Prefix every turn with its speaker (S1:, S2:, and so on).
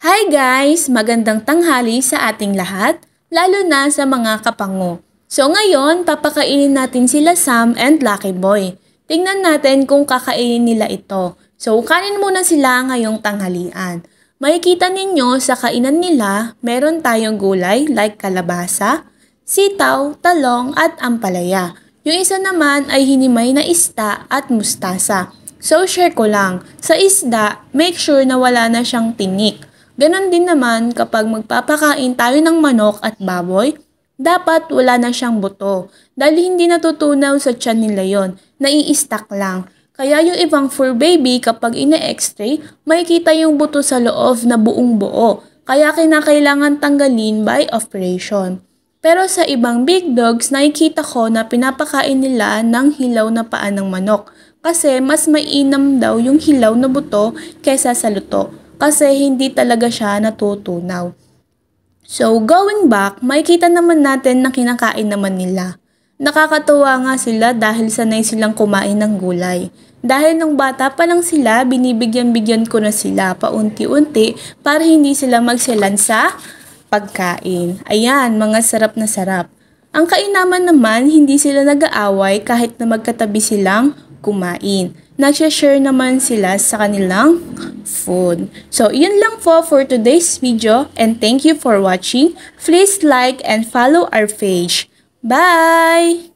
S1: Hi guys! Magandang tanghali sa ating lahat, lalo na sa mga kapango. So ngayon, papakainin natin sila Sam and Lucky Boy. Tingnan natin kung kakainin nila ito. So kanin muna sila ngayong tanghalian. Makikita ninyo sa kainan nila, meron tayong gulay like kalabasa, sitaw, talong at ampalaya. Yung isa naman ay hinimay na isda at mustasa. So share ko lang, sa isda, make sure na wala na siyang tinik. Ganon din naman kapag magpapakain tayo ng manok at baboy, dapat wala na siyang buto. Dahil hindi natutunaw sa tiyan nila yon, nai-stack lang. Kaya yung ibang fur baby kapag ine-x-ray, makikita yung buto sa loob na buong buo. Kaya kinakailangan tanggalin by operation. Pero sa ibang big dogs, nakikita ko na pinapakain nila ng hilaw na paa ng manok. Kasi mas mainam daw yung hilaw na buto kesa sa luto. Kasi hindi talaga siya natutunaw. So, going back, makikita naman natin na kinakain naman nila. Nakakatuwa nga sila dahil sanay silang kumain ng gulay. Dahil nung bata pa lang sila, binibigyan-bigyan ko na sila paunti-unti para hindi sila magsilan sa pagkain. Ayan, mga sarap na sarap. Ang kainaman naman, hindi sila nag-aaway kahit na magkatabi silang kumain. Nagsha-share naman sila sa kanilang food. So, yun lang po for today's video and thank you for watching. Please like and follow our page. Bye!